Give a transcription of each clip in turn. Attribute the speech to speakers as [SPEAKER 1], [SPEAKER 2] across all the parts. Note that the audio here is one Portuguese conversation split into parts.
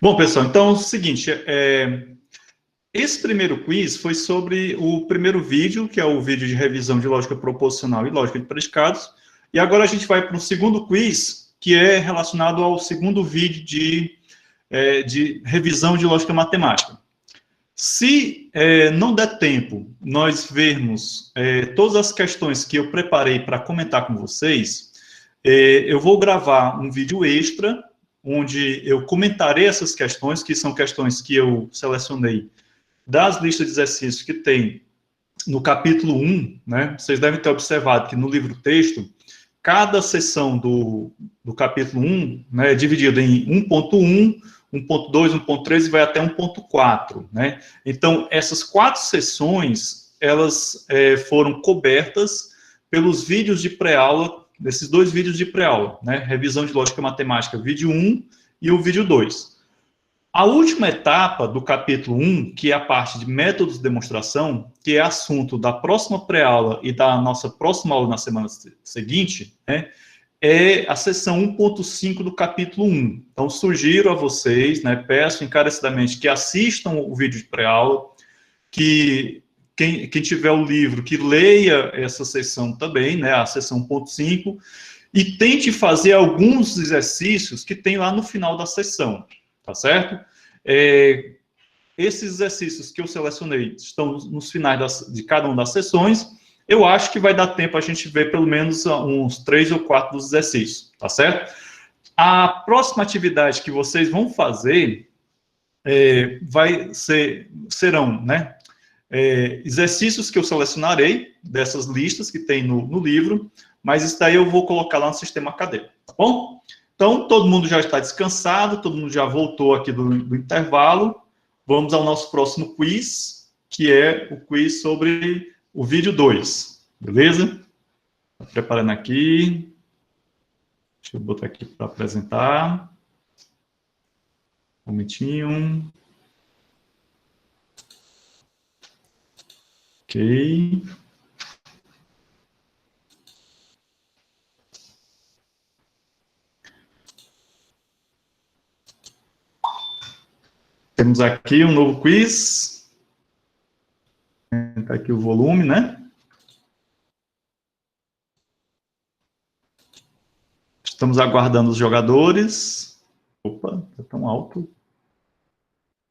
[SPEAKER 1] Bom, pessoal, então é o seguinte, esse primeiro quiz foi sobre o primeiro vídeo, que é o vídeo de revisão de lógica proposicional e lógica de predicados, e agora a gente vai para o segundo quiz, que é relacionado ao segundo vídeo de revisão de lógica matemática. Se não der tempo nós vermos todas as questões que eu preparei para comentar com vocês, eu vou gravar um vídeo extra, onde eu comentarei essas questões, que são questões que eu selecionei das listas de exercícios que tem no capítulo 1, né? Vocês devem ter observado que no livro-texto, cada seção do capítulo 1, né, é dividida em 1.1, 1.2, 1.3 e vai até 1.4, né? Então, essas 4 sessões, elas foram cobertas pelos vídeos de pré-aula, desses 2 vídeos de pré-aula, né? Revisão de lógica matemática, vídeo 1 e o vídeo 2. A última etapa do capítulo 1, que é a parte de métodos de demonstração, que é assunto da próxima pré-aula e da nossa próxima aula na semana seguinte, né, é a seção 1.5 do capítulo 1. Então, sugiro a vocês, né, peço encarecidamente que assistam o vídeo de pré-aula, que quem tiver o livro, que leia essa seção também, né, a seção 1.5, e tente fazer alguns exercícios que tem lá no final da sessão, tá certo? Esses exercícios que eu selecionei estão nos finais de cada uma das sessões. Eu acho que vai dar tempo a gente ver pelo menos uns 3 ou 4 dos exercícios, tá certo? A próxima atividade que vocês vão fazer serão, né, exercícios que eu selecionarei dessas listas que tem no livro, mas isso daí eu vou colocar lá no sistema acadêmico, tá bom? Então, todo mundo já está descansado, todo mundo já voltou aqui do intervalo. Vamos ao nosso próximo quiz, que é o quiz sobre o vídeo 2, beleza? Estou preparando aqui. Deixa eu botar aqui para apresentar. Um momentinho. Ok. Temos aqui um novo quiz. Vou aumentar aqui o volume, né? Estamos aguardando os jogadores. Opa, está tão alto.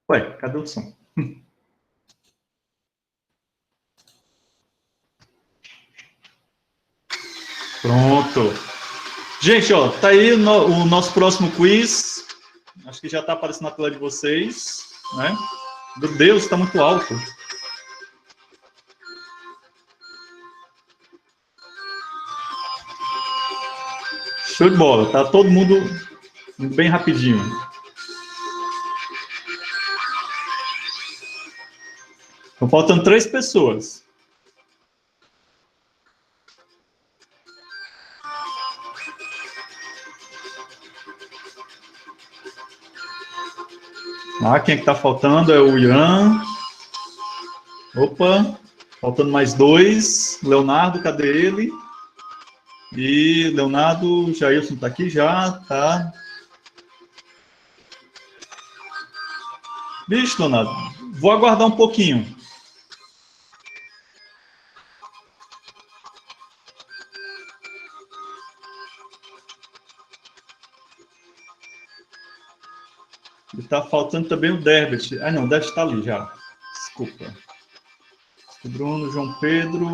[SPEAKER 1] Ué, cadê o som? Pronto. Gente, ó, tá aí o nosso próximo quiz. Acho que já está aparecendo na tela de vocês, né? Meu Deus, está muito alto. Show de bola. Tá todo mundo bem rapidinho. Estão faltando 3 pessoas. Quem é que está faltando? É o Ian. Opa, faltando mais 2. Leonardo, cadê ele? E Leonardo, Jailson está aqui já, tá? Bicho, Leonardo, vou aguardar um pouquinho. E está faltando também o Derbert. Ah, não, o Derbert está ali já. Desculpa. Bruno, João Pedro.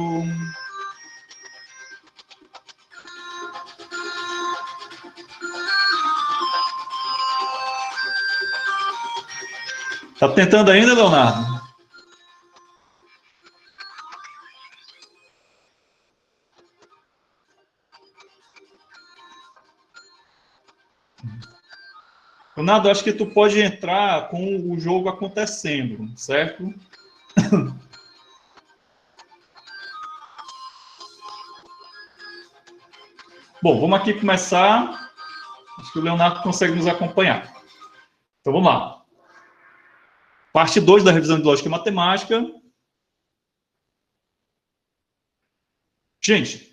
[SPEAKER 1] Tá tentando ainda, Leonardo? Leonardo, acho que tu pode entrar com o jogo acontecendo, certo? Bom, vamos aqui começar. Acho que o Leonardo consegue nos acompanhar. Então, vamos lá. Parte 2 da revisão de lógica e matemática. Gente,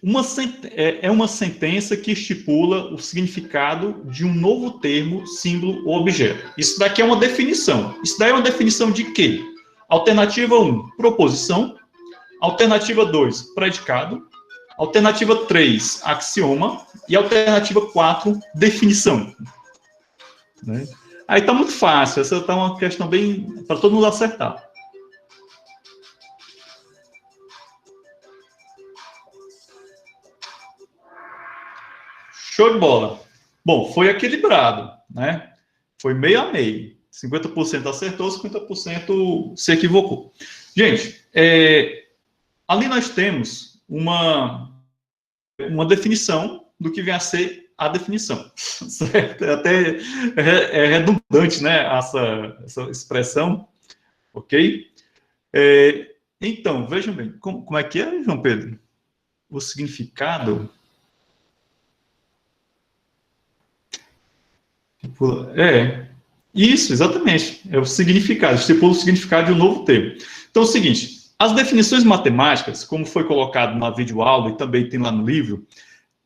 [SPEAKER 1] é uma sentença que estipula o significado de um novo termo, símbolo ou objeto. Isso daqui é uma definição. Isso daí é uma definição de quê? Alternativa 1, proposição. Alternativa 2, predicado. Alternativa 3, axioma. E alternativa 4, definição. Né? Aí está muito fácil. Essa está uma questão bem para todo mundo acertar. Show de bola. Bom, foi equilibrado, né? Foi meio a meio. 50% acertou, 50% se equivocou. Gente, ali nós temos uma definição do que vem a ser a definição. Certo? Até é redundante, né, essa expressão, ok? Então, vejam bem, como é que é, João Pedro? O significado... Isso, exatamente. É o significado, estipula o significado de um novo termo. Então, é o seguinte, as definições matemáticas, como foi colocado na videoaula e também tem lá no livro,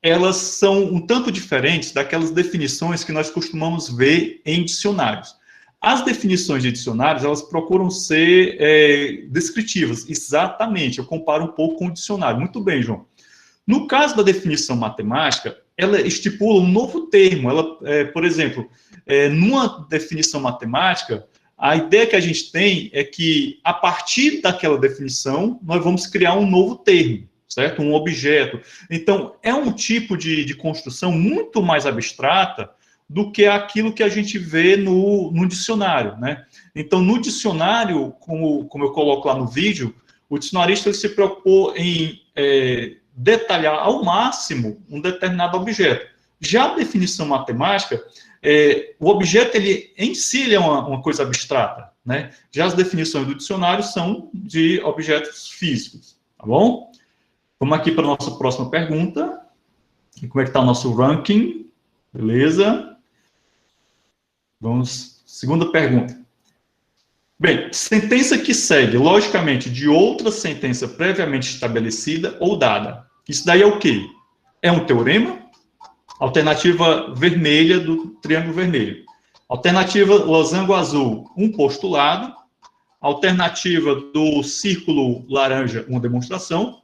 [SPEAKER 1] elas são um tanto diferentes daquelas definições que nós costumamos ver em dicionários. As definições de dicionários, elas procuram ser descritivas, exatamente, eu comparo um pouco com o dicionário. Muito bem, João. No caso da definição matemática, ela estipula um novo termo. Ela, por exemplo, numa definição matemática, a ideia que a gente tem é que, a partir daquela definição, nós vamos criar um novo termo, certo? Um objeto. Então, é um tipo de construção muito mais abstrata do que aquilo que a gente vê no dicionário, né? Então, no dicionário, como eu coloco lá no vídeo, o dicionarista ele se preocupou em detalhar ao máximo um determinado objeto. Já a definição matemática, o objeto ele, em si ele é uma coisa abstrata, né? Já as definições do dicionário são de objetos físicos, tá bom? Vamos aqui para a nossa próxima pergunta. E como é que está o nosso ranking? Beleza? Vamos, segunda pergunta. Bem, sentença que segue, logicamente, de outra sentença previamente estabelecida ou dada. Isso daí é o quê? É um teorema? Alternativa vermelha do triângulo vermelho. Alternativa losango azul, um postulado. Alternativa do círculo laranja, uma demonstração.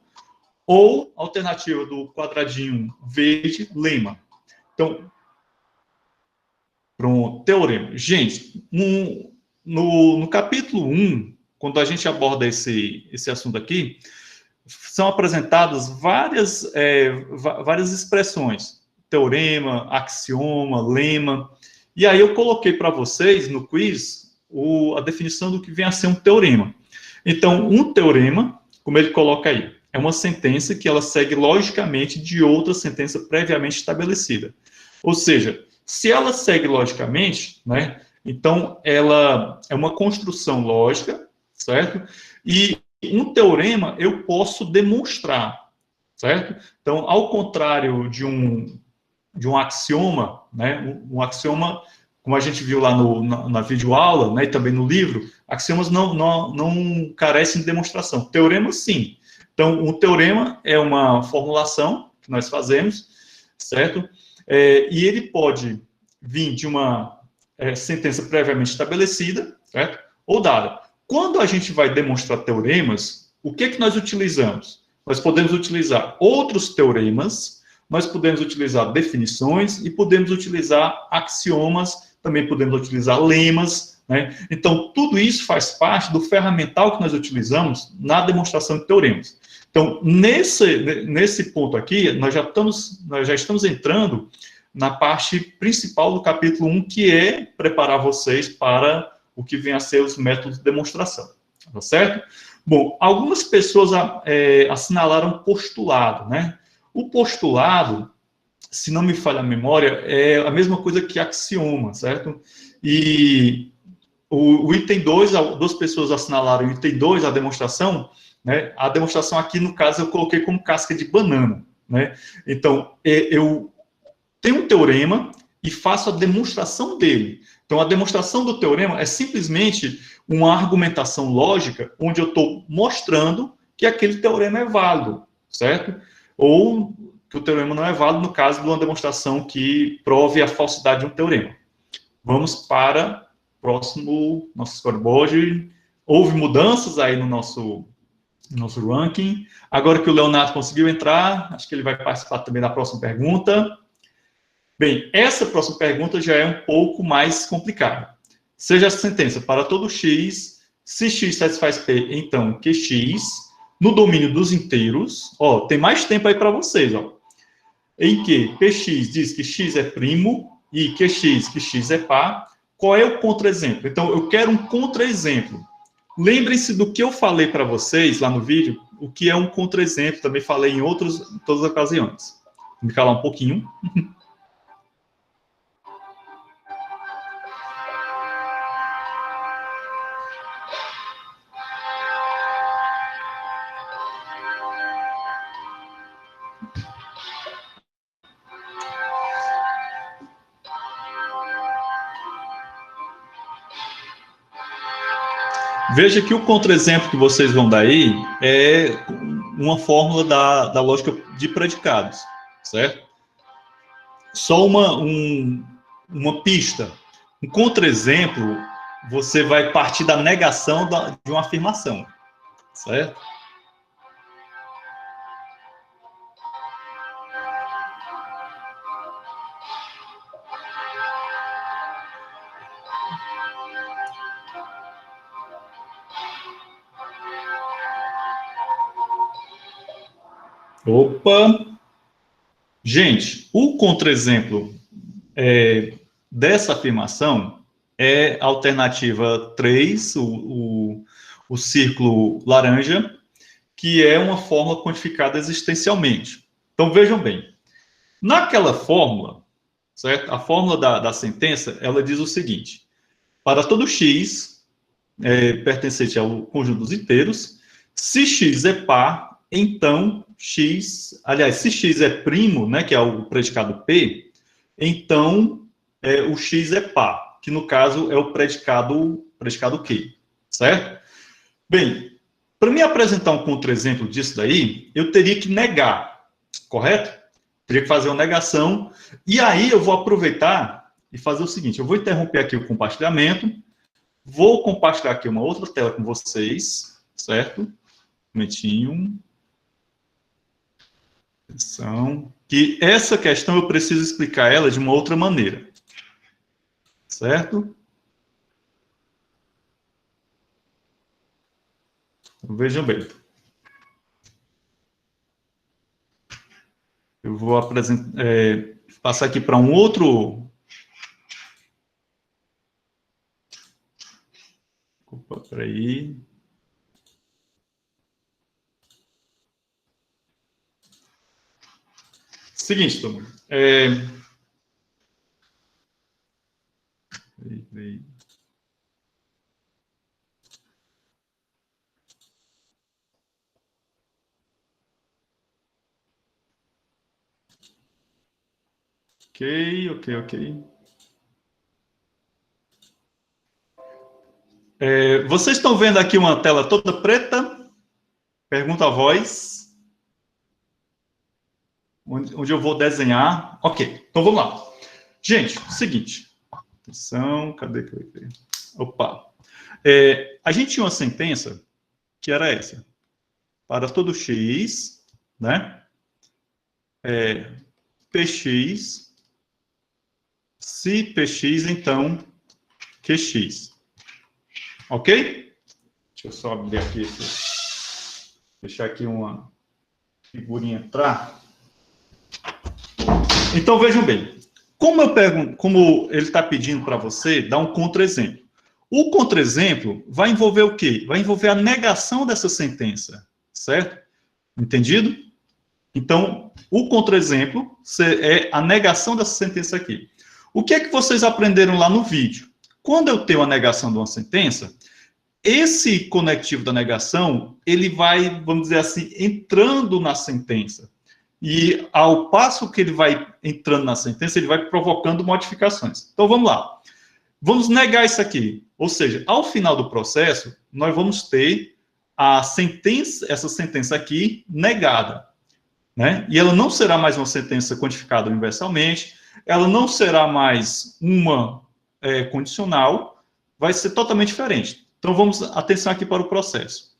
[SPEAKER 1] Ou alternativa do quadradinho verde, lema. Então, pronto, teorema. Gente, no capítulo 1, quando a gente aborda esse assunto aqui, são apresentadas várias expressões. Teorema, axioma, lema. E aí eu coloquei para vocês, no quiz, a definição do que vem a ser um teorema. Então, um teorema, como ele coloca aí, é uma sentença que ela segue logicamente de outra sentença previamente estabelecida. Ou seja, se ela segue logicamente, né, então ela é uma construção lógica, certo? E um teorema eu posso demonstrar, certo? Então, ao contrário de um axioma, né, um axioma, como a gente viu lá na videoaula, né, e também no livro, axiomas não carecem de demonstração. Teoremas, sim. Então, um teorema é uma formulação que nós fazemos, certo? E ele pode vir de uma sentença previamente estabelecida, certo? Ou dada. Quando a gente vai demonstrar teoremas, o que nós utilizamos? Nós podemos utilizar outros teoremas, nós podemos utilizar definições e podemos utilizar axiomas, também podemos utilizar lemas, né? Então, tudo isso faz parte do ferramental que nós utilizamos na demonstração de teoremas. Então, nesse ponto aqui, nós já estamos entrando na parte principal do capítulo 1, que é preparar vocês para o que vem a ser os métodos de demonstração. Tá certo? Bom, algumas pessoas assinalaram postulado, né? O postulado, se não me falha a memória, é a mesma coisa que axioma, certo? E o item 2, duas pessoas assinalaram o item 2, a demonstração, né? A demonstração aqui, no caso, eu coloquei como casca de banana, né? Então, eu tenho um teorema e faço a demonstração dele. Então, a demonstração do teorema é simplesmente uma argumentação lógica onde eu estou mostrando que aquele teorema é válido, certo? ou que o teorema não é válido no caso de uma demonstração que prove a falsidade de um teorema. Vamos para o próximo, nosso scoreboard. Houve mudanças aí no nosso ranking. Agora que o Leonardo conseguiu entrar, acho que ele vai participar também da próxima pergunta. Bem, essa próxima pergunta já é um pouco mais complicada. Seja a sentença para todo x, se x satisfaz p, então qx, no domínio dos inteiros, ó, tem mais tempo aí para vocês, ó, em que px diz que x é primo e que x é par. Qual é o contra-exemplo? Então, eu quero um contra-exemplo. Lembrem-se do que eu falei para vocês lá no vídeo, o que é um contra-exemplo, também falei em todas as ocasiões. Vou me calar um pouquinho. Veja que o contra-exemplo que vocês vão dar aí é uma fórmula da lógica de predicados, certo? Só uma pista. Um contra-exemplo, você vai partir da negação de uma afirmação, certo? Opa! Gente, o contra-exemplo dessa afirmação é a alternativa 3, o círculo laranja, que é uma fórmula quantificada existencialmente. Então, vejam bem. Naquela fórmula, certo? A fórmula da sentença, ela diz o seguinte: para todo x pertencente ao conjunto dos inteiros, se x é par, então x, aliás, se x é primo, né, que é o predicado P, então o x é par, que no caso é o predicado Q, certo? Bem, para me apresentar um contra-exemplo disso daí, eu teria que negar, correto? Teria que fazer uma negação, e aí eu vou aproveitar e fazer o seguinte: eu vou interromper aqui o compartilhamento, vou compartilhar aqui uma outra tela com vocês, certo? Um momentinho. Atenção. Que essa questão eu preciso explicar ela de uma outra maneira. Certo? Então, vejam bem. Eu vou passar aqui para um outro... Opa, peraí. Seguinte, turma. Ok. Vocês estão vendo aqui uma tela toda preta? Pergunta a voz. Onde eu vou desenhar. Ok, então vamos lá. Gente, seguinte. Atenção, cadê que eu vi? Opa. A gente tinha uma sentença que era essa. Para todo x, né? Px, se px, então qx. Ok? Deixa eu só abrir aqui, deixar aqui uma figurinha entrar. Então, vejam bem. Como ele está pedindo para você dar um contra-exemplo. O contra-exemplo vai envolver o quê? Vai envolver a negação dessa sentença, certo? Entendido? Então, o contra-exemplo é a negação dessa sentença aqui. O que é que vocês aprenderam lá no vídeo? Quando eu tenho a negação de uma sentença, esse conectivo da negação, ele vai, vamos dizer assim, entrando na sentença. E ao passo que ele vai entrando na sentença, ele vai provocando modificações. Então, vamos lá. Vamos negar isso aqui. Ou seja, ao final do processo, nós vamos ter essa sentença aqui negada. né? E ela não será mais uma sentença quantificada universalmente, ela não será mais uma condicional, vai ser totalmente diferente. Então, vamos atenção aqui para o processo.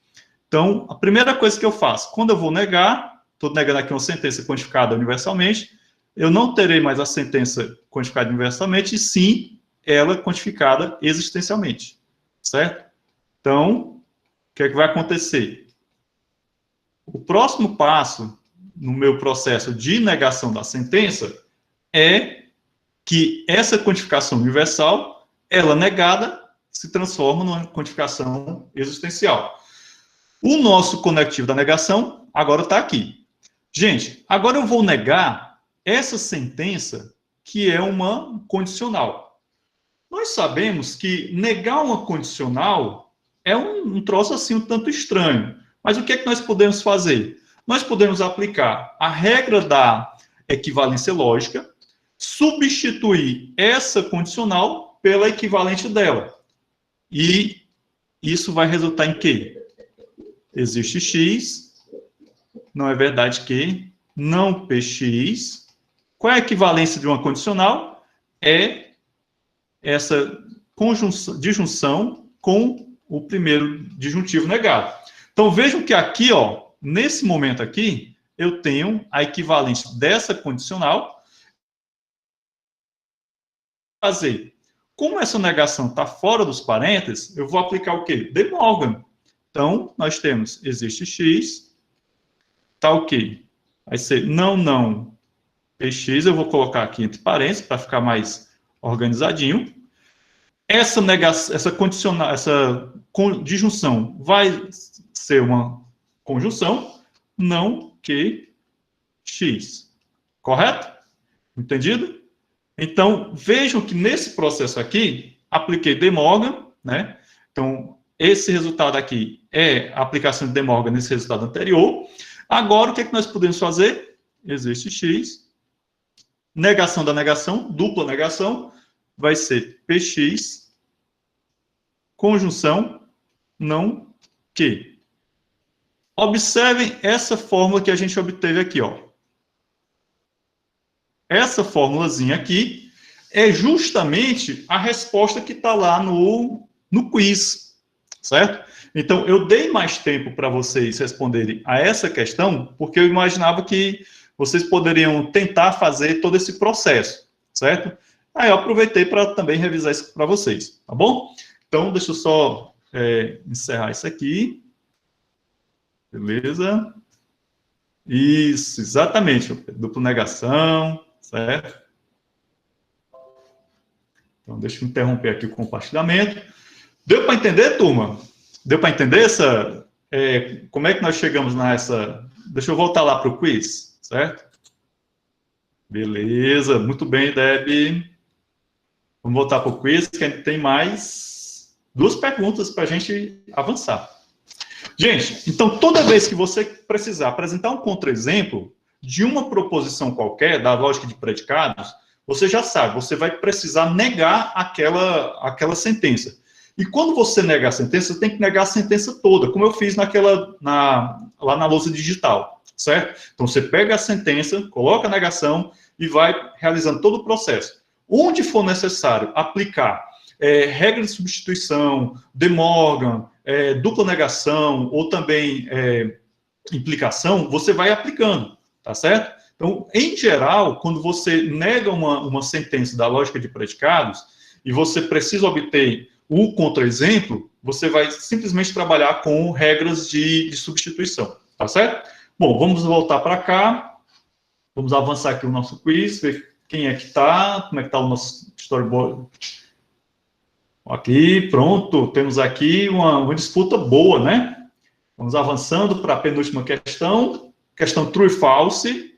[SPEAKER 1] Então, a primeira coisa que eu faço, quando eu vou negar, estou negando aqui uma sentença quantificada universalmente, eu não terei mais a sentença quantificada universalmente, e sim ela quantificada existencialmente, certo? Então, o que é que vai acontecer? O próximo passo no meu processo de negação da sentença é que essa quantificação universal, ela negada, se transforma numa quantificação existencial. O nosso conectivo da negação agora está aqui. Gente, agora eu vou negar essa sentença que é uma condicional. Nós sabemos que negar uma condicional é um troço assim um tanto estranho. Mas o que é que nós podemos fazer? Nós podemos aplicar a regra da equivalência lógica, substituir essa condicional pela equivalente dela. E isso vai resultar em quê? Existe X, não é verdade que não PX. Qual é a equivalência de uma condicional? É essa disjunção com o primeiro disjuntivo negado. Então, vejam que aqui, ó, nesse momento aqui, eu tenho a equivalente dessa condicional. Fazer. Como essa negação está fora dos parênteses, eu vou aplicar o quê? De Morgan. Então, nós temos, existe X, tá ok. Vai ser não, PX, eu vou colocar aqui entre parênteses, para ficar mais organizadinho. Essa negação, essa disjunção vai ser uma conjunção, não que X. Correto? Entendido? Então, vejam que nesse processo aqui, apliquei De Morgan, né? Então, esse resultado aqui é a aplicação de De Morgan nesse resultado anterior. Agora, o que é que nós podemos fazer? Existe X. Negação da negação, dupla negação, vai ser PX, conjunção, não que. Observem essa fórmula que a gente obteve aqui, ó. Essa fórmulazinha aqui é justamente a resposta que está lá no quiz, certo? Então, eu dei mais tempo para vocês responderem a essa questão, porque eu imaginava que vocês poderiam tentar fazer todo esse processo, certo? Aí eu aproveitei para também revisar isso para vocês, tá bom? Então, deixa eu só encerrar isso aqui. Beleza? Isso, exatamente. Dupla negação, certo? Então, deixa eu interromper aqui o compartilhamento. Deu para entender, turma? Deu para entender como é que nós chegamos nessa... Deixa eu voltar lá para o quiz, certo? Beleza, muito bem, Deb. Vamos voltar para o quiz, que a gente tem mais 2 perguntas para a gente avançar. Gente, então, toda vez que você precisar apresentar um contra-exemplo de uma proposição qualquer, da lógica de predicados, você já sabe, você vai precisar negar aquela sentença. E quando você nega a sentença, você tem que negar a sentença toda, como eu fiz lá na lousa digital, certo? Então, você pega a sentença, coloca a negação e vai realizando todo o processo. Onde for necessário aplicar regra de substituição, De Morgan, dupla negação ou também implicação, você vai aplicando, tá certo? Então, em geral, quando você nega uma sentença da lógica de predicados e você precisa obter o contra-exemplo, você vai simplesmente trabalhar com regras de substituição, tá certo? Bom, vamos voltar para cá, vamos avançar aqui o nosso quiz, ver quem é que está, como é que está o nosso storyboard. Aqui, pronto, temos aqui uma disputa boa, né? Vamos avançando para a penúltima questão true e false.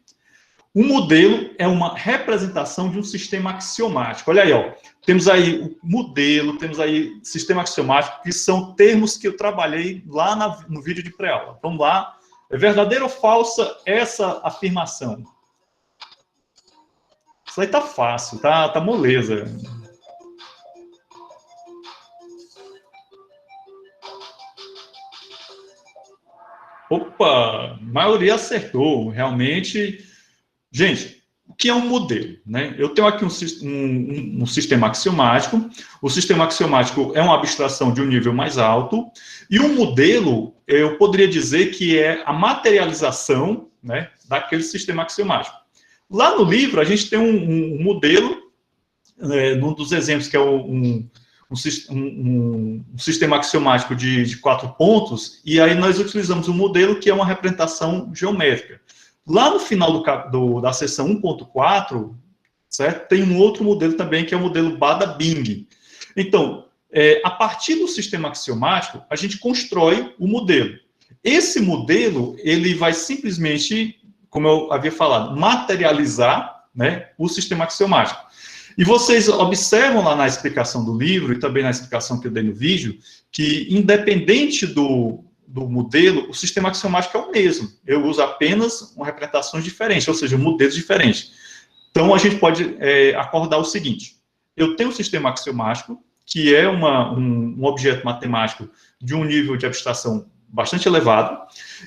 [SPEAKER 1] O modelo é uma representação de um sistema axiomático. Olha aí, ó. Temos aí o modelo, temos aí sistema axiomático, que são termos que eu trabalhei lá no vídeo de pré-aula. Vamos lá. É verdadeira ou falsa essa afirmação? Isso aí tá fácil, tá moleza. Opa, a maioria acertou, realmente. Gente, o que é um modelo, né? Eu tenho aqui um sistema axiomático. O sistema axiomático é uma abstração de um nível mais alto. E um modelo, eu poderia dizer que é a materialização, né, daquele sistema axiomático. Lá no livro, a gente tem um modelo, num dos exemplos, que é um sistema axiomático de 4 pontos, e aí nós utilizamos um modelo que é uma representação geométrica. Lá no final da seção 1.4, certo? Tem um outro modelo também, que é o modelo Bada-Bing. Então, a partir do sistema axiomático, a gente constrói o modelo. Esse modelo, ele vai simplesmente, como eu havia falado, materializar, né, o sistema axiomático. E vocês observam lá na explicação do livro, e também na explicação que eu dei no vídeo, que independente do modelo, o sistema axiomático é o mesmo. Eu uso apenas uma representações diferentes, ou seja, modelos diferentes. Então, a gente pode acordar o seguinte: eu tenho um sistema axiomático, que é um objeto matemático de um nível de abstração bastante elevado,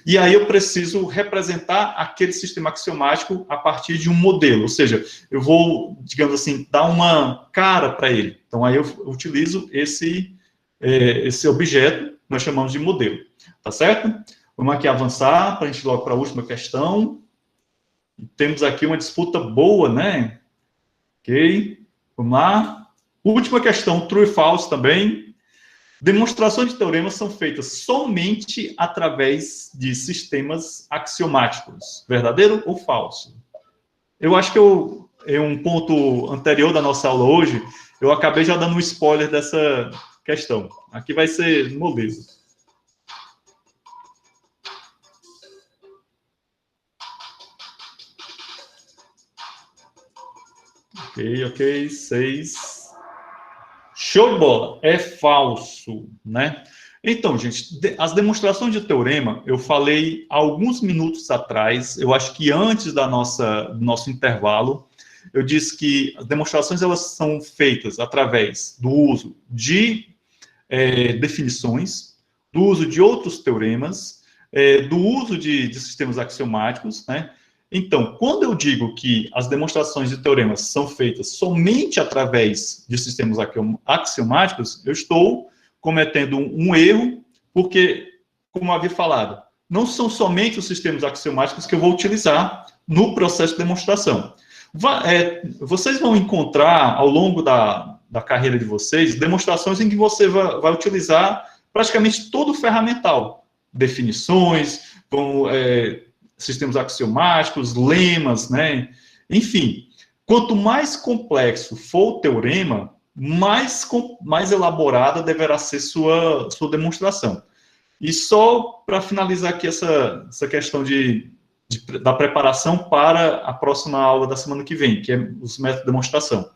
[SPEAKER 1] e aí eu preciso representar aquele sistema axiomático a partir de um modelo, ou seja, eu vou, digamos assim, dar uma cara para ele. Então, aí eu utilizo esse objeto, nós chamamos de modelo, tá certo? Vamos aqui avançar, para a gente ir logo para a última questão. Temos aqui uma disputa boa, né? Ok, vamos lá. Última questão, true e false também. Demonstrações de teoremas são feitas somente através de sistemas axiomáticos. Verdadeiro ou falso? Eu acho que em um ponto anterior da nossa aula hoje, eu acabei já dando um spoiler dessa questão. Aqui vai ser moleza. Ok, 6... Show de bola, é falso, né? Então, gente, as demonstrações de teorema, eu falei alguns minutos atrás, eu acho que antes do nosso intervalo, eu disse que as demonstrações elas são feitas através do uso de definições, do uso de outros teoremas, do uso de sistemas axiomáticos, né? Então, quando eu digo que as demonstrações de teoremas são feitas somente através de sistemas axiomáticos, eu estou cometendo um erro, porque, como havia falado, não são somente os sistemas axiomáticos que eu vou utilizar no processo de demonstração. Vocês vão encontrar, ao longo da carreira de vocês, demonstrações em que você vai utilizar praticamente todo o ferramental. Definições, sistemas axiomáticos, lemas, né? Enfim, quanto mais complexo for o teorema, mais elaborada deverá ser sua demonstração. E só para finalizar aqui essa questão da preparação para a próxima aula da semana que vem, que é os métodos de demonstração.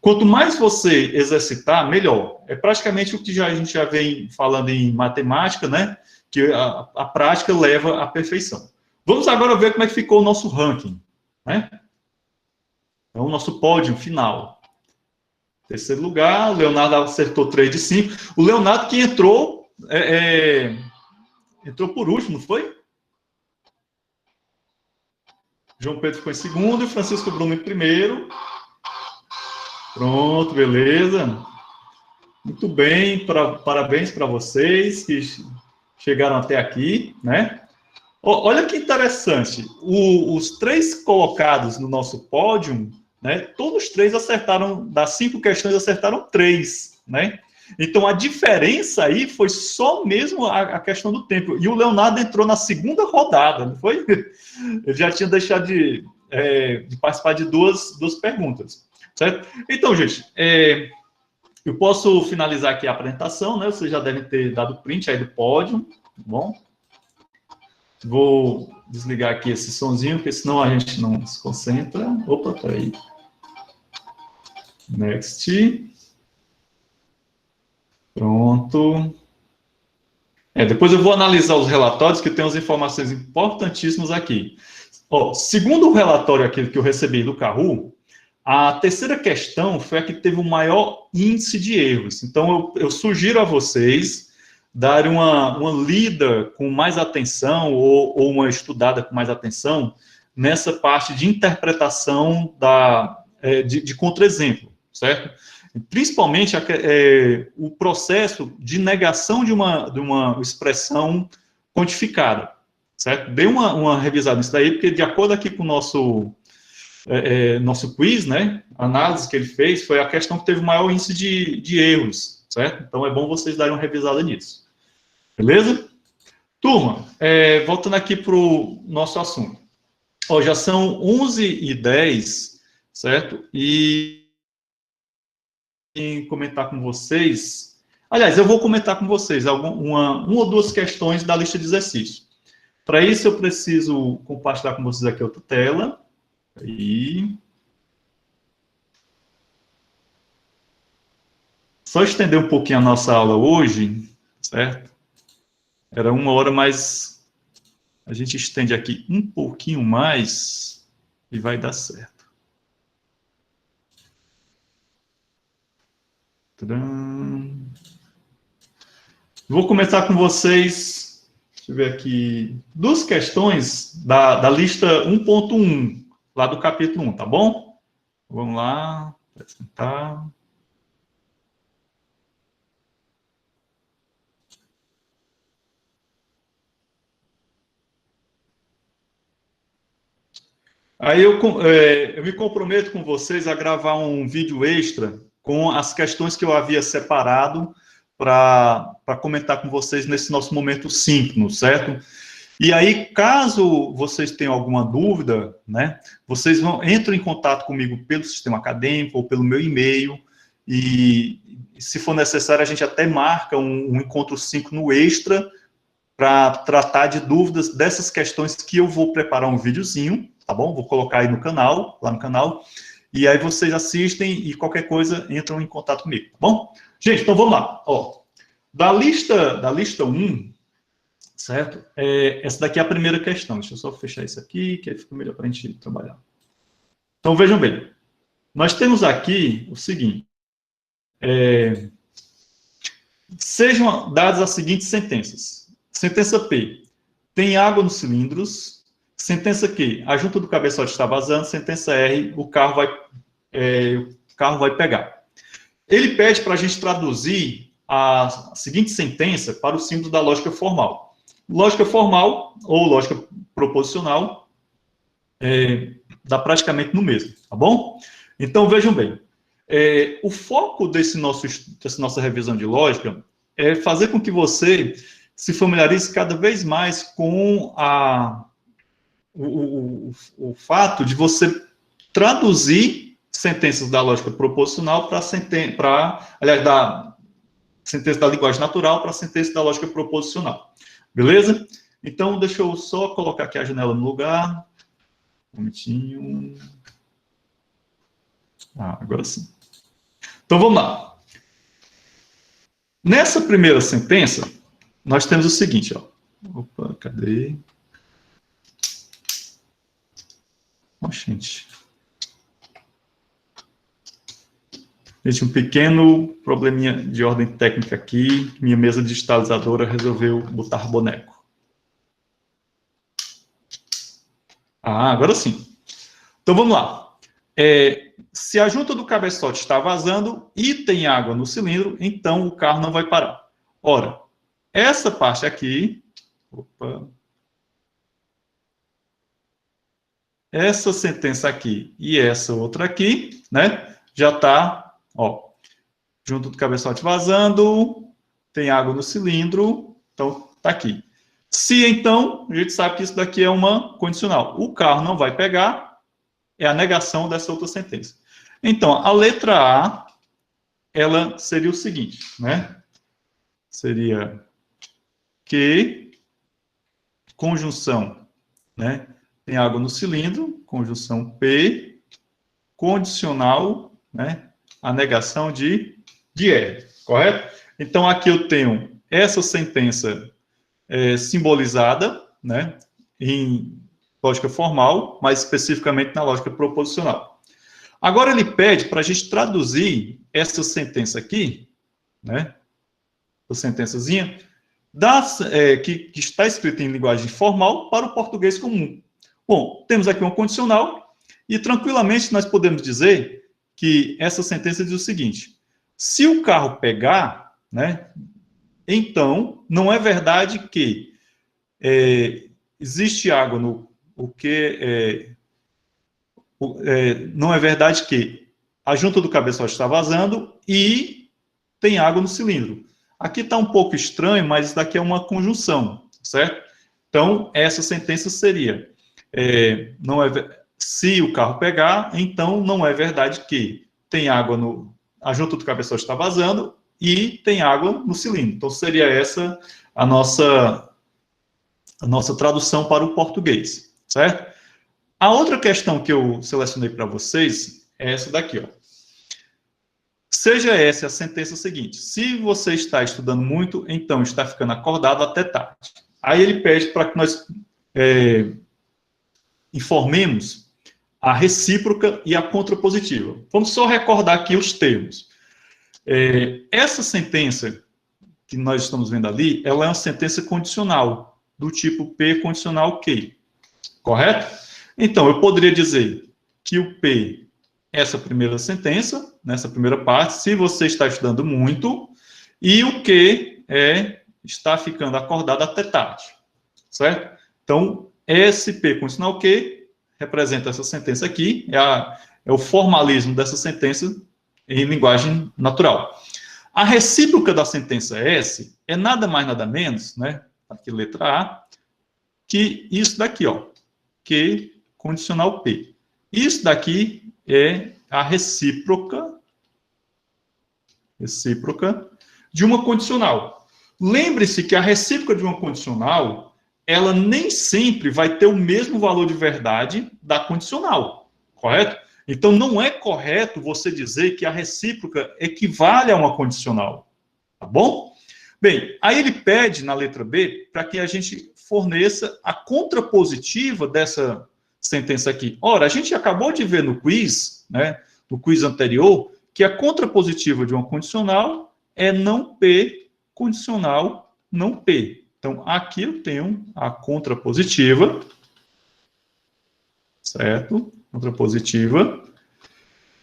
[SPEAKER 1] Quanto mais você exercitar, melhor. É praticamente o que a gente já vem falando em matemática, né? Que a prática leva à perfeição. Vamos agora ver como é que ficou o nosso ranking, né? Então, o nosso pódio final. Terceiro lugar, o Leonardo acertou 3 de 5. O Leonardo que entrou por último, não foi? João Pedro ficou em segundo e Francisco Bruno em primeiro. Pronto, beleza. Muito bem, parabéns para vocês que chegaram até aqui, né? Olha que interessante, os 3 colocados no nosso pódio, né, todos 3 acertaram, das 5 questões, acertaram 3, né? Então, a diferença aí foi só mesmo a questão do tempo. E o Leonardo entrou na segunda rodada, não foi? Ele já tinha deixado de participar de duas perguntas, certo? Então, gente, eu posso finalizar aqui a apresentação, né? Vocês já devem ter dado print aí do pódio, tá bom? Vou desligar aqui esse sonzinho, porque senão a gente não se concentra. Opa, peraí. Next. Pronto. Depois eu vou analisar os relatórios, que tem umas informações importantíssimas aqui. Segundo o relatório aqui que eu recebi do Kahoot, a terceira questão foi a que teve o maior índice de erros. Então, eu sugiro a vocês darem uma lida com mais atenção ou uma estudada com mais atenção nessa parte de interpretação de contra-exemplo, certo? Principalmente o processo de negação de uma expressão quantificada, certo? Dê uma revisada nisso daí, porque de acordo aqui com o nosso quiz, né, a análise que ele fez foi a questão que teve o maior índice de erros, certo? Então é bom vocês darem uma revisada nisso. Beleza? Turma, voltando aqui para o nosso assunto. Ó, já são 11h10, certo? E comentar com vocês... Aliás, eu vou comentar com vocês uma ou duas questões da lista de exercícios. Para isso, eu preciso compartilhar com vocês aqui outra tela. Aí. Só estender um pouquinho a nossa aula hoje, certo? Era 1 hora, mas a gente estende aqui um pouquinho mais e vai dar certo. Tadam. Vou começar com vocês, deixa eu ver aqui, 2 questões da lista 1.1, lá do capítulo 1, tá bom? Vamos lá, apresentar. Aí eu me comprometo com vocês a gravar um vídeo extra com as questões que eu havia separado para comentar com vocês nesse nosso momento síncrono, certo? E aí, caso vocês tenham alguma dúvida, né, vocês entram em contato comigo pelo sistema acadêmico ou pelo meu e-mail, e se for necessário, a gente até marca um encontro síncrono extra para tratar de dúvidas dessas questões que eu vou preparar um videozinho, tá bom? Vou colocar aí no canal, lá no canal, e aí vocês assistem e qualquer coisa entram em contato comigo, tá bom? Gente, então vamos lá. Ó, da lista 1, certo? Essa daqui é a primeira questão. Deixa eu só fechar isso aqui, que aí fica melhor para a gente trabalhar. Então, vejam bem. Nós temos aqui o seguinte. Sejam dadas as seguintes sentenças. Sentença P. Tem água nos cilindros. Sentença Q. A junta do cabeçote está vazando. Sentença R. O carro vai pegar. Ele pede para a gente traduzir a seguinte sentença para o símbolo da lógica formal. Lógica formal, ou lógica proposicional, dá praticamente no mesmo, tá bom? Então, vejam bem. O foco dessa nossa revisão de lógica é fazer com que você se familiarize cada vez mais com o fato de você traduzir sentenças da lógica proposicional aliás, da sentença da linguagem natural para a sentença da lógica proposicional. Beleza? Então, deixa eu só colocar aqui a janela no lugar. Um momentinho. Agora sim. Então, vamos lá. Nessa primeira sentença, nós temos o seguinte, ó. Opa, cadê? Ó, gente, um pequeno probleminha de ordem técnica aqui. Minha mesa digitalizadora resolveu botar boneco. Agora sim. Então, vamos lá. Se a junta do cabeçote está vazando e tem água no cilindro, então o carro não vai parar. Ora, essa parte aqui... Opa. Essa sentença aqui e essa outra aqui, né? Já está... Ó, junto do cabeçote vazando, tem água no cilindro, então tá aqui. Se então, a gente sabe que isso daqui é uma condicional. O carro não vai pegar, é a negação dessa outra sentença. Então, a letra A, ela seria o seguinte, né? Seria que, conjunção, né? Tem água no cilindro, conjunção P, condicional, né? A negação de R, correto? Então, aqui eu tenho essa sentença simbolizada, né, em lógica formal, mais especificamente na lógica proposicional. Agora, ele pede para a gente traduzir essa sentença aqui, né, essa sentençazinha, que está escrita em linguagem formal para o português comum. Bom, temos aqui uma condicional e tranquilamente nós podemos dizer que essa sentença diz o seguinte: se o carro pegar, né, então não é verdade que existe água no não é verdade que a junta do cabeçote está vazando e tem água no cilindro. Aqui está um pouco estranho, mas isso daqui é uma conjunção, certo? Então, essa sentença seria, se o carro pegar, então não é verdade que tem água a junta do cabeçote está vazando e tem água no cilindro. Então, seria essa a nossa tradução para o português, certo? A outra questão que eu selecionei para vocês é essa daqui, ó. Seja essa a sentença seguinte: se você está estudando muito, então está ficando acordado até tarde. Aí ele pede para que nós informemos a recíproca e a contrapositiva. Vamos só recordar aqui os termos. Essa sentença que nós estamos vendo ali, ela é uma sentença condicional, do tipo P condicional Q, correto? Então, eu poderia dizer que o P, essa primeira sentença, nessa primeira parte, se você está estudando muito, e o Q está ficando acordado até tarde, certo? Então, esse P condicional Q representa essa sentença aqui, é o formalismo dessa sentença em linguagem natural. A recíproca da sentença S é nada mais, nada menos, né? Aqui, letra A, que isso daqui, ó, Q condicional P. Isso daqui é a recíproca de uma condicional. Lembre-se que a recíproca de uma condicional, ela nem sempre vai ter o mesmo valor de verdade da condicional, correto? Então, não é correto você dizer que a recíproca equivale a uma condicional, tá bom? Bem, aí ele pede, na letra B, para que a gente forneça a contrapositiva dessa sentença aqui. Ora, a gente acabou de ver no quiz, né, no quiz anterior, que a contrapositiva de uma condicional é não P, condicional não P. Então, aqui eu tenho a contrapositiva, certo? Contrapositiva.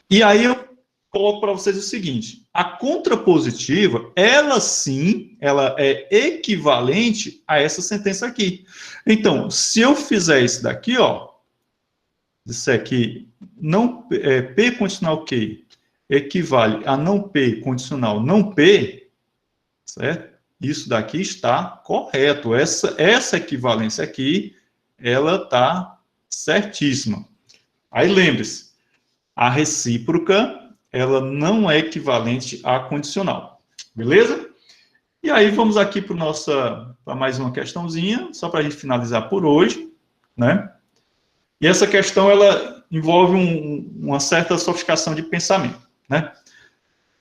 [SPEAKER 1] E aí eu coloco para vocês o seguinte: a contrapositiva, ela sim, ela é equivalente a essa sentença aqui. Então, se eu fizer isso daqui, ó, disser que não, P condicional Q equivale a não P condicional não P, certo? Isso daqui está correto. Essa equivalência aqui, ela está certíssima. Aí lembre-se, a recíproca, ela não é equivalente à condicional. Beleza? E aí vamos aqui para mais uma questãozinha, só para a gente finalizar por hoje, né? E essa questão, ela envolve uma certa sofisticação de pensamento, né?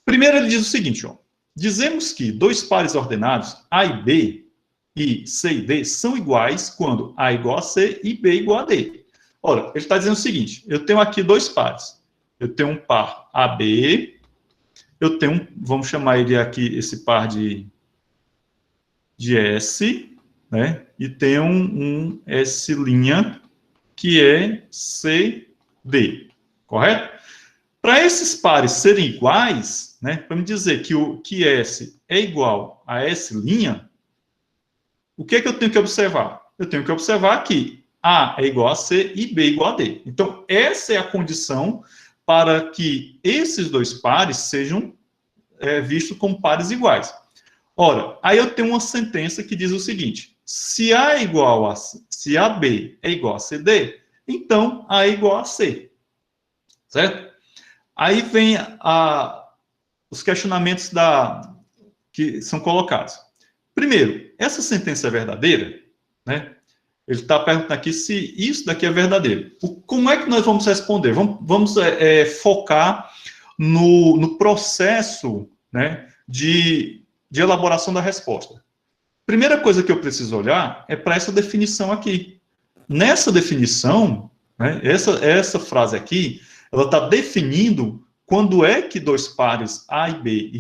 [SPEAKER 1] Primeiro ele diz o seguinte, ó: dizemos que dois pares ordenados, A e B, e C e D, são iguais quando A igual a C e B igual a D. Ora, ele está dizendo o seguinte: eu tenho aqui dois pares. Eu tenho um par AB, eu tenho vamos chamar ele aqui, esse par de S, né? E tenho um S' que é CD, correto? Para esses pares serem iguais, né, para me dizer que S é igual a S', o que é que eu tenho que observar? Eu tenho que observar que A é igual a C e B é igual a D. Então, essa é a condição para que esses dois pares sejam vistos como pares iguais. Ora, aí eu tenho uma sentença que diz o seguinte: se AB é igual a CD, então A é igual a C. Certo? Aí vem os questionamentos que são colocados. Primeiro, essa sentença é verdadeira? Né? Ele está perguntando aqui se isso daqui é verdadeiro. Como é que nós vamos responder? Vamos focar no processo, né, de elaboração da resposta. Primeira coisa que eu preciso olhar é para essa definição aqui. Nessa definição, né, essa frase aqui, ela está definindo quando é que dois pares A e B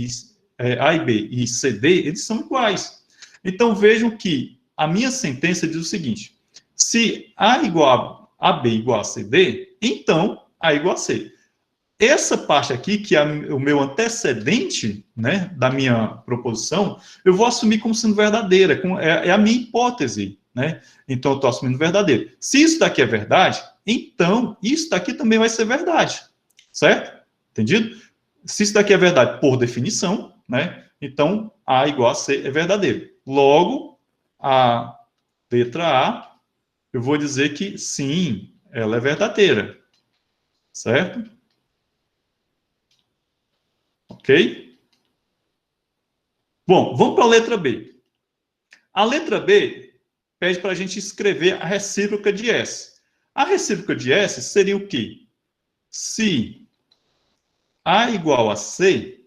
[SPEAKER 1] e CD, eles são iguais. Então, vejam que a minha sentença diz o seguinte: se A igual a B igual a CD, então A igual a C. Essa parte aqui, que é o meu antecedente, né, da minha proposição, eu vou assumir como sendo verdadeira, é a minha hipótese, né? Então, eu estou assumindo verdadeiro. Se isso daqui é verdade, então isso daqui também vai ser verdade, certo? Entendido? Se isso daqui é verdade por definição, né? Então, A igual a C é verdadeiro. Logo, a letra A, eu vou dizer que sim, ela é verdadeira, certo? Ok? Bom, vamos para a letra B. A letra B pede para a gente escrever a recíproca de S. A recíproca de S seria o quê? Se A igual a C,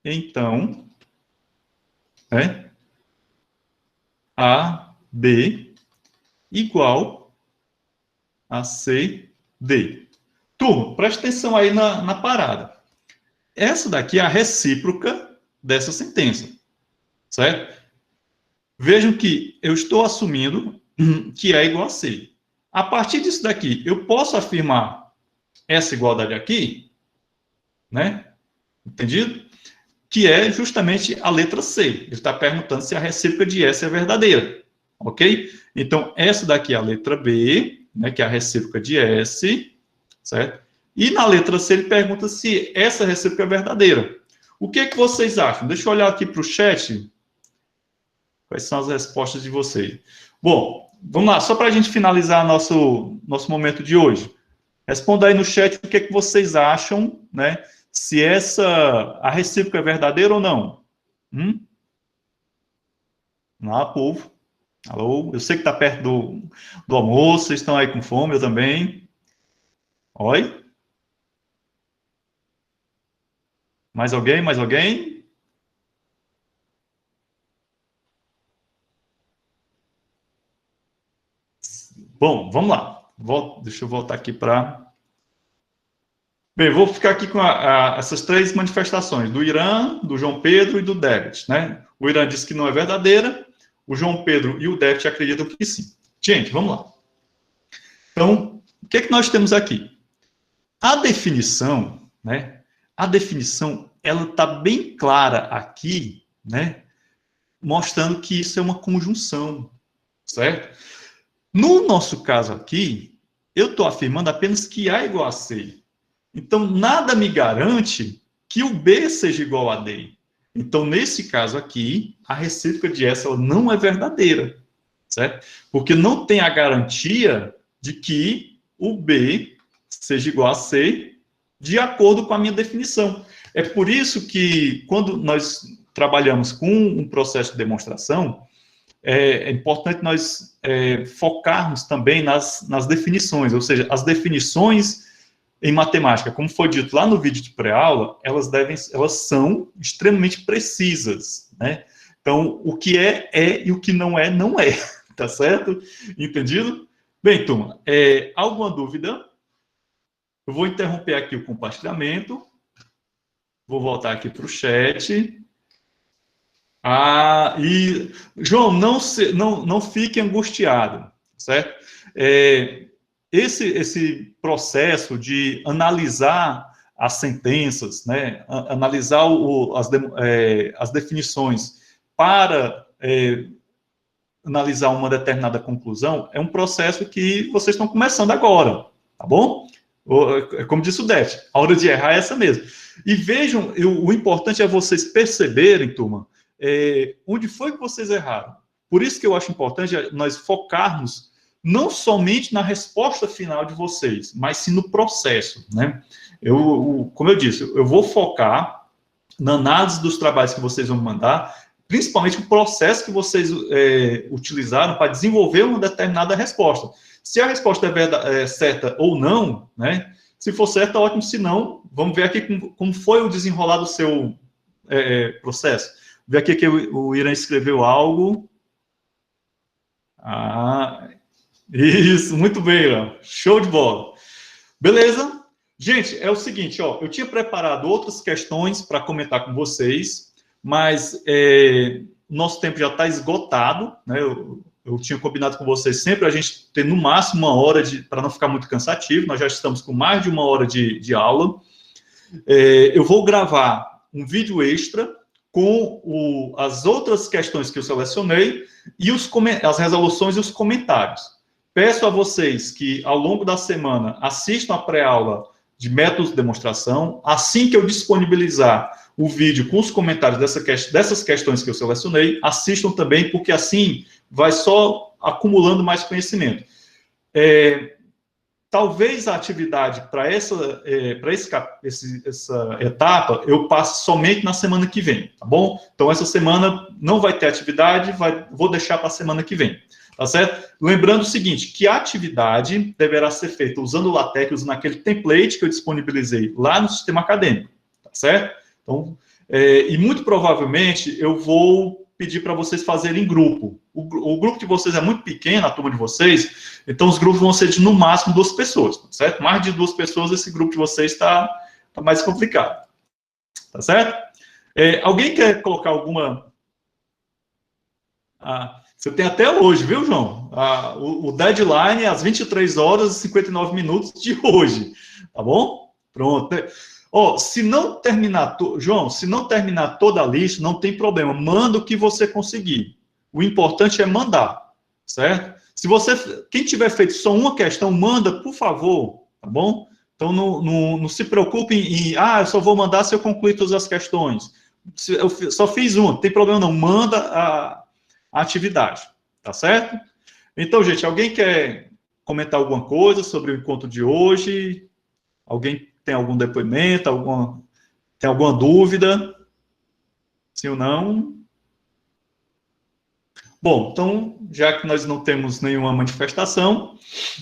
[SPEAKER 1] então, né, AB igual a CD. Turma, presta atenção aí na parada. Essa daqui é a recíproca dessa sentença, certo? Vejam que eu estou assumindo que é igual a C. A partir disso daqui, eu posso afirmar essa igualdade aqui, né? Entendido? Que é justamente a letra C. Ele está perguntando se a recíproca de S é verdadeira, ok? Então, essa daqui é a letra B, né, que é a recíproca de S, certo? E na letra C ele pergunta se essa recíproca é verdadeira. O que é que vocês acham? Deixa eu olhar aqui para o chat. Quais são as respostas de vocês? Bom, vamos lá, só para a gente finalizar nosso momento de hoje. Responda aí no chat o que é que vocês acham, né? Se a recíproca é verdadeira ou não. Lá, povo. Alô? Eu sei que está perto do almoço, vocês estão aí com fome, eu também. Oi? Mais alguém? Mais alguém? Bom, vamos lá. Deixa eu voltar aqui para... Bem, vou ficar aqui com essas três manifestações, do Irã, do João Pedro e do David, né? O Irã disse que não é verdadeira, o João Pedro e o David acreditam que sim. Gente, vamos lá. Então, o que é que nós temos aqui? A definição, né? A definição, ela está bem clara aqui, né? Mostrando que isso é uma conjunção, certo? No nosso caso aqui, eu estou afirmando apenas que A é igual a C. Então, nada me garante que o B seja igual a D. Então, nesse caso aqui, a recíproca de S ela não é verdadeira, certo? Porque não tem a garantia de que o B seja igual a C de acordo com a minha definição. É por isso que, quando nós trabalhamos com um processo de demonstração, é importante nós focarmos também nas definições, ou seja, as definições em matemática, como foi dito lá no vídeo de pré-aula, elas são extremamente precisas, né? Então, o que é e o que não é, tá certo? Entendido? Bem, turma, alguma dúvida? Eu vou interromper aqui o compartilhamento, vou voltar aqui para o chat. E, João, não fique angustiado, certo? Esse processo de analisar as sentenças, né, analisar as definições para analisar uma determinada conclusão, é um processo que vocês estão começando agora, tá bom? Como disse o Det, a hora de errar é essa mesmo. E vejam, o importante é vocês perceberem, turma, onde foi que vocês erraram. Por isso que eu acho importante nós focarmos não somente na resposta final de vocês, mas sim no processo, né? Como eu disse, eu vou focar na análise dos trabalhos que vocês vão mandar, principalmente o processo que vocês utilizaram para desenvolver uma determinada resposta. Se a resposta é certa ou não, né? Se for certa, ótimo. Se não, vamos ver aqui como foi o desenrolar do seu processo. Ver aqui que o Irã escreveu algo. Isso, muito bem, Irã. Show de bola. Beleza? Gente, é o seguinte, ó, eu tinha preparado outras questões para comentar com vocês, mas nosso tempo já está esgotado, né? Eu tinha combinado com vocês sempre a gente ter no máximo 1 hora, para não ficar muito cansativo. Nós já estamos com mais de 1 hora de aula. Eu vou gravar um vídeo extra com as outras questões que eu selecionei e as resoluções e os comentários. Peço a vocês que, ao longo da semana, assistam a pré-aula de métodos de demonstração. Assim que eu disponibilizar o vídeo com os comentários dessas questões que eu selecionei, assistam também, porque assim vai só acumulando mais conhecimento. Talvez a atividade para essa etapa eu passe somente na semana que vem, tá bom? Então, essa semana não vai ter atividade, vou deixar para a semana que vem, tá certo? Lembrando o seguinte, que a atividade deverá ser feita usando o LaTeX, usando aquele template que eu disponibilizei lá no sistema acadêmico, tá certo? Então, e muito provavelmente eu vou pedir para vocês fazerem em grupo. O grupo de vocês é muito pequeno, a turma de vocês, então os grupos vão ser de, no máximo, 2 pessoas, tá certo? Mais de 2 pessoas, esse grupo de vocês está mais complicado, tá certo? Alguém quer colocar alguma... você tem até hoje, viu, João? O deadline é às 23 horas e 59 minutos de hoje, tá bom? Pronto. Se não terminar, João, se não terminar toda a lista, não tem problema, manda o que você conseguir. O importante é mandar, certo? Quem tiver feito só uma questão, manda, por favor, tá bom? Então, não se preocupe em, eu só vou mandar se eu concluir todas as questões. Eu só fiz uma, não tem problema não, manda a atividade, tá certo? Então, gente, alguém quer comentar alguma coisa sobre o encontro de hoje? Alguém tem algum depoimento, tem alguma dúvida? Sim ou não? Bom, então, já que nós não temos nenhuma manifestação,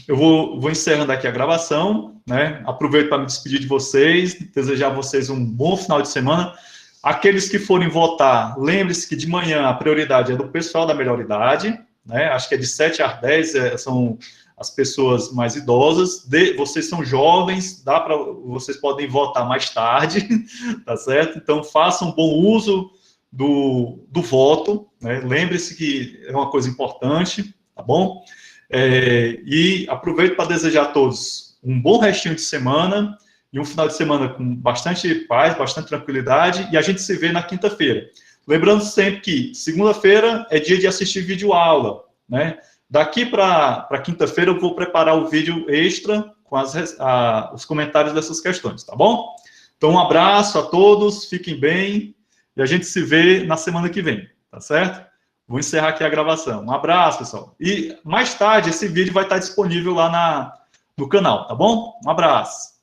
[SPEAKER 1] eu vou encerrando aqui a gravação, né? Aproveito para me despedir de vocês, desejar a vocês um bom final de semana. Aqueles que forem votar, lembre-se que de manhã a prioridade é do pessoal da melhor idade, né? Acho que é de 7 às 10, são as pessoas mais idosas. Vocês são jovens, vocês podem votar mais tarde, tá certo? Então, façam bom uso do voto, né? Lembre-se que é uma coisa importante, tá bom? E aproveito para desejar a todos um bom restinho de semana e um final de semana com bastante paz, bastante tranquilidade, e a gente se vê na quinta-feira. Lembrando sempre que segunda-feira é dia de assistir vídeo-aula, né? Daqui para quinta-feira eu vou preparar o vídeo extra com os comentários dessas questões, tá bom? Então, um abraço a todos, fiquem bem, e a gente se vê na semana que vem, tá certo? Vou encerrar aqui a gravação. Um abraço, pessoal. E mais tarde esse vídeo vai estar disponível lá no canal, tá bom? Um abraço.